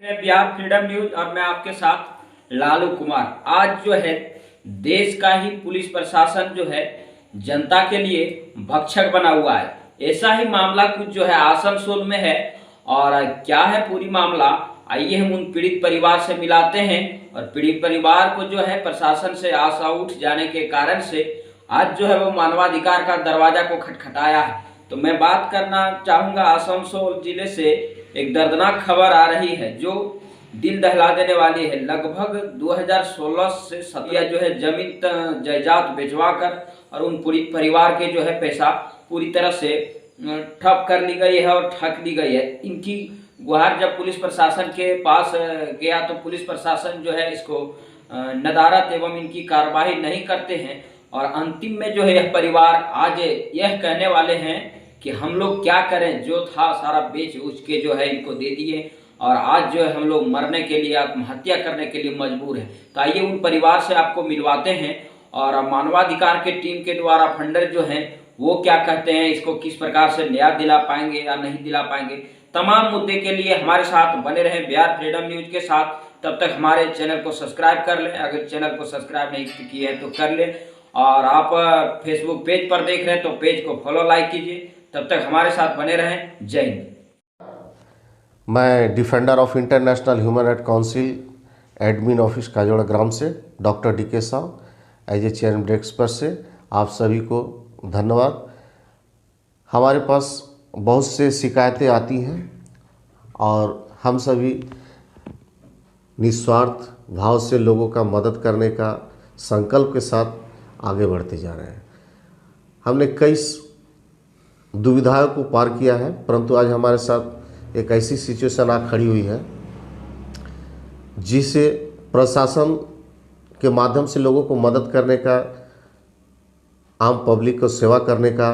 है Bihar freedom news और मैं आपके साथ लालू कुमार। आज जो है देश का ही पुलिस प्रशासन जो है जनता के लिए भक्षक बना हुआ है। ऐसा ही मामला कुछ जो है आसनसोल में है। और क्या है पूरी मामला, आइए हम उन पीड़ित परिवार से मिलाते हैं। और पीड़ित परिवार को जो है प्रशासन से आशा उठ जाने के कारण से आज जो है वो मानवाधिकार का दरवाजा को खटखटाया है। तो मैं बात करना चाहूँगा आसनसोल जिले से एक दर्दनाक खबर आ रही है जो दिल दहला देने वाली है। लगभग 2016 से 17 जो है जमीन जायदाद बेचवा कर और उन पूरी परिवार के जो है पैसा पूरी तरह से ठप कर ली गई है और ठग ली गई है। इनकी गुहार जब पुलिस प्रशासन के पास गया तो पुलिस प्रशासन जो है इसको नदारत एवं इनकी कार्रवाई नहीं करते हैं। और अंतिम में जो है यह परिवार आज यह कहने वाले हैं कि हम लोग क्या करें, जो था सारा बेच उच के जो है इनको दे दिए और आज जो है हम लोग मरने के लिए आत्महत्या करने के लिए मजबूर हैं। तो आइए उन परिवार से आपको मिलवाते हैं और मानवाधिकार के टीम के द्वारा फंडर जो हैं वो क्या कहते हैं, इसको किस प्रकार से न्याय दिला पाएंगे या नहीं दिला पाएंगे। तमाम मुद्दे के लिए हमारे साथ बने रहें बिहार फ्रीडम न्यूज के साथ। तब तक हमारे चैनल को सब्सक्राइब कर लें, अगर चैनल को सब्सक्राइब नहीं किया है तो कर लें। और आप फेसबुक पेज पर देख रहे हैं तो पेज को फॉलो लाइक कीजिए। तब तक हमारे साथ बने रहें। जय हिंद। मैं defender of international human right council admin office Kajora ग्राम से doctor DK Sao as a chairman desk से आप सभी को धन्यवाद। हमारे पास बहुत से शिकायतें आती हैं और हम सभी निस्वार्थ भाव से लोगों का मदद करने का संकल्प के साथ आगे बढ़ते जा रहे हैं। हमने कई दुविधाओं को पार किया है, परंतु आज हमारे साथ एक ऐसी सिचुएशन आ खड़ी हुई है जिसे प्रशासन के माध्यम से लोगों को मदद करने का, आम पब्लिक को सेवा करने का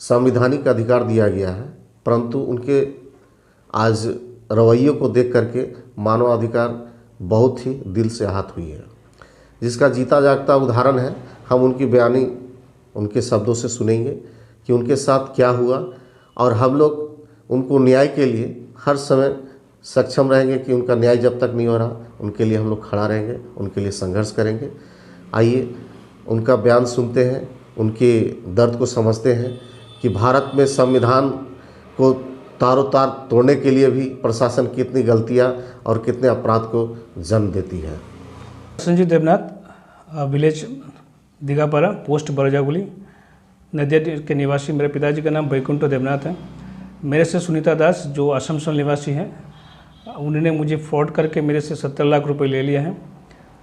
संवैधानिक अधिकार दिया गया है, परंतु उनके आज रवैयों को देख करके मानवाधिकार बहुत ही दिल से आहत हुई है। जिसका जीता जागता उदाहरण है, हम उनकी बयानी उनके शब्दों से सुनेंगे कि उनके साथ क्या हुआ और हम लोग उनको न्याय के लिए हर समय सक्षम रहेंगे कि उनका न्याय जब तक नहीं हो रहा उनके लिए हम लोग खड़ा रहेंगे, उनके लिए संघर्ष करेंगे। आइए उनका बयान सुनते हैं, उनके दर्द को समझते हैं कि भारत में संविधान को तारों तार तोड़ने के लिए भी प्रशासन कितनी गलतियां और कितने अपराध को जन्म देती है। संजीव देवनाथ, विलेज दिगापारा, पोस्ट बरजागुली, नदिया के निवासी। मेरे पिताजी का नाम बैकुंठो देवनाथ है। मेरे से सुनीता दास जो आसनसोल निवासी हैं, उन्होंने मुझे फ्रॉड करके मेरे से 70 लाख रुपए ले लिए हैं,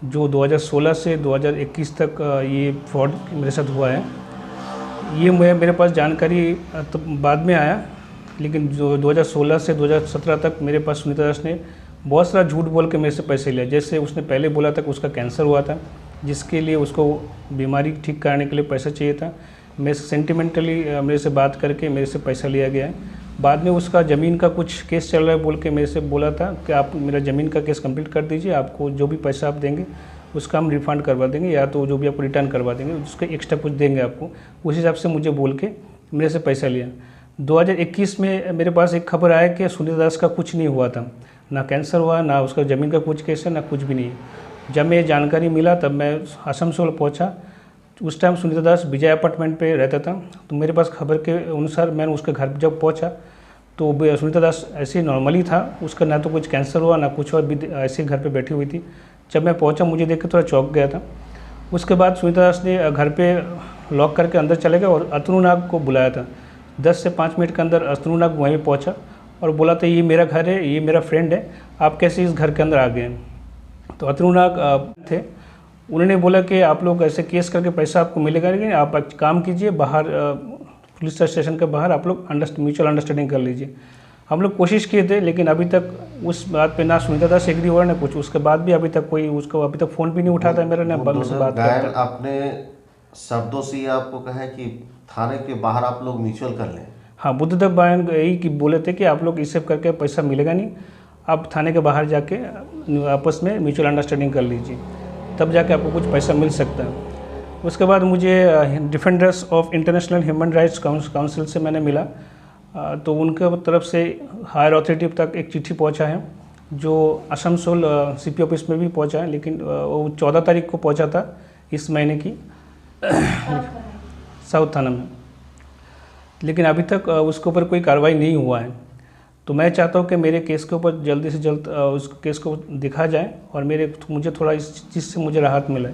जो 2016 से 2021 तक ये फ्रॉड मेरे साथ हुआ है। ये मेरे पास जानकारी तो बाद में आया, लेकिन जो 2016 से 2017 तक मेरे पास सुनीता दास ने बहुत सारा झूठ बोल के मेरे से पैसे लिया। जैसे उसने पहले बोला था कि उसका कैंसर हुआ था, जिसके लिए उसको बीमारी ठीक कराने के लिए पैसा चाहिए था। मेरे से सेंटिमेंटली मेरे से बात करके मेरे से पैसा लिया गया है। बाद में उसका ज़मीन का कुछ केस चल रहा है बोल के मेरे से बोला था कि आप मेरा ज़मीन का केस कंप्लीट कर दीजिए, आपको जो भी पैसा आप देंगे उसका हम रिफ़ंड करवा देंगे, या तो जो भी आपको रिटर्न करवा देंगे, उसका एक्स्ट्रा कुछ देंगे आपको। उस हिसाब से मुझे बोल के मेरे से पैसा लिया। 2021 में मेरे पास एक खबर आया कि सुनीता दास का कुछ नहीं हुआ था, ना कैंसर हुआ, ना उसका ज़मीन का कुछ केस है, ना कुछ भी नहीं है। जब मैं जानकारी मिला तब मैं आसनसोल पहुंचा। उस टाइम सुनीता दास विजय अपार्टमेंट पे रहता था, तो मेरे पास खबर के अनुसार मैंने उसके घर जब पहुंचा तो सुनीता दास ऐसे नॉर्मली था, उसका ना तो कुछ कैंसर हुआ ना कुछ और, भी ऐसे घर पे बैठी हुई थी। जब मैं पहुंचा मुझे देख के थोड़ा चौंक गया था। उसके बाद सुनीता दास ने घर पे लॉक करके अंदर चले गए और अतनु नाग को बुलाया था। 10 से 5 मिनट के अंदर अतनु नाग वहीं पर पहुँचा और बोला था ये मेरा घर है, ये मेरा फ्रेंड है, आप कैसे इस घर के अंदर आ गए हैं। तो अतनु नाग थे, उन्होंने बोला कि आप लोग ऐसे केस करके पैसा आपको मिलेगा, लेकिन आप काम कीजिए, बाहर पुलिस स्टेशन के बाहर आप लोग म्यूचुअल अंडरस्टैंडिंग कर लीजिए। हम लोग कोशिश किए थे, लेकिन अभी तक उस बात पे ना सुनीता दास एग्री हुआ ना कुछ। उसके बाद भी अभी तक कोई उसको अभी तक फ़ोन भी नहीं उठाता मेरा, ना बंद से बात करता। अपने शब्दों से ये आपको कहें कि थाने के बाहर आप लोग म्यूचुअल कर लें। हाँ, बुद्धदेव बयान यही कि बोले थे कि आप लोग इसे करके पैसा मिलेगा नहीं, आप थाने के बाहर जाके आपस में म्यूचुअल अंडरस्टैंडिंग कर लीजिए, तब जाके आपको कुछ पैसा मिल सकता है। उसके बाद मुझे defenders of international human rights council से मैंने मिला, तो उनके तरफ से हायर अथॉरिटी तक एक चिट्ठी पहुंचा है जो आसनसोल CP ऑफिस में भी पहुंचा है, लेकिन वो 14 तारीख को पहुंचा था इस महीने की साउथ थाना में, लेकिन अभी तक उसके ऊपर कोई कार्रवाई नहीं हुआ है। तो मैं चाहता हूँ कि मेरे केस के ऊपर जल्दी से जल्द उस केस को दिखा जाए और मुझे थोड़ा इस चीज़ से मुझे राहत मिले।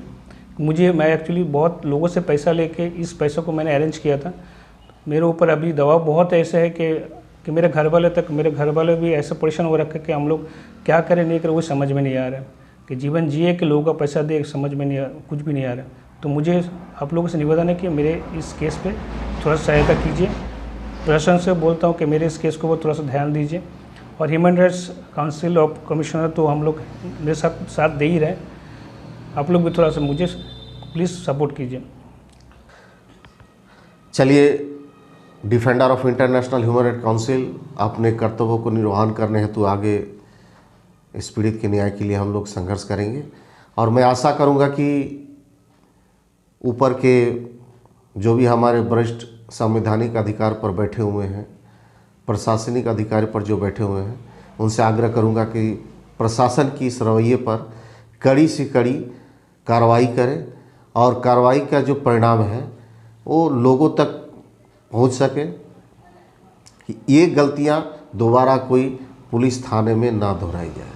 मैं एक्चुअली बहुत लोगों से पैसा लेके इस पैसों को मैंने अरेंज किया था। मेरे ऊपर अभी दबाव बहुत ऐसे है कि मेरे घर वाले भी ऐसे परेशान हो रखे कि हम लोग क्या करें नहीं करें वो समझ में नहीं आ रहा है, कि जीवन जिए कि लोगों का पैसा दे, समझ में नहीं कुछ भी नहीं आ रहा। तो मुझे आप लोगों से निवेदन है कि मेरे इस केस पे थोड़ा सहायता कीजिए। प्रशासन से बोलता हूँ कि मेरे इस केस को वो थोड़ा सा ध्यान दीजिए, और human rights council of commissioner तो हम लोग मेरे साथ दे ही रहे, आप लोग भी थोड़ा सा मुझे प्लीज़ सपोर्ट कीजिए। चलिए, defender of international human right council अपने कर्तव्यों को निर्वहन करने हेतु आगे इस पीड़ित के न्याय के लिए हम लोग संघर्ष करेंगे, और मैं आशा करूंगा कि ऊपर के जो भी हमारे वरिष्ठ संवैधानिक अधिकार पर बैठे हुए हैं, प्रशासनिक अधिकारी पर जो बैठे हुए हैं, उनसे आग्रह करूंगा कि प्रशासन की इस रवैये पर कड़ी से कड़ी कार्रवाई करें, और कार्रवाई का जो परिणाम है वो लोगों तक पहुंच सके कि ये गलतियां दोबारा कोई पुलिस थाने में ना दोहराई जाए।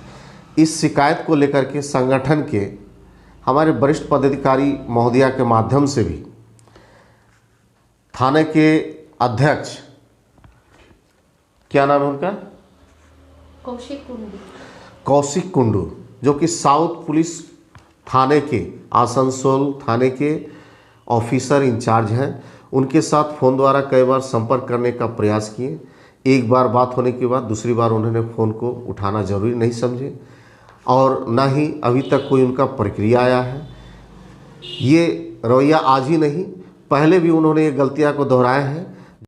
इस शिकायत को लेकर के संगठन के हमारे वरिष्ठ पदाधिकारी महोदया के माध्यम से भी थाने के अध्यक्ष, क्या नाम है उनका, कौशिक कुंडू, जो कि साउथ पुलिस थाने के, आसनसोल थाने के ऑफिसर इंचार्ज हैं, उनके साथ फ़ोन द्वारा कई बार संपर्क करने का प्रयास किए। एक बार बात होने के बाद दूसरी बार उन्होंने फ़ोन को उठाना जरूरी नहीं समझे, और ना ही अभी तक कोई उनका प्रक्रिया आया है। ये रवैया आज ही नहीं, पहले भी उन्होंने ये गलतियां को दोहराया है,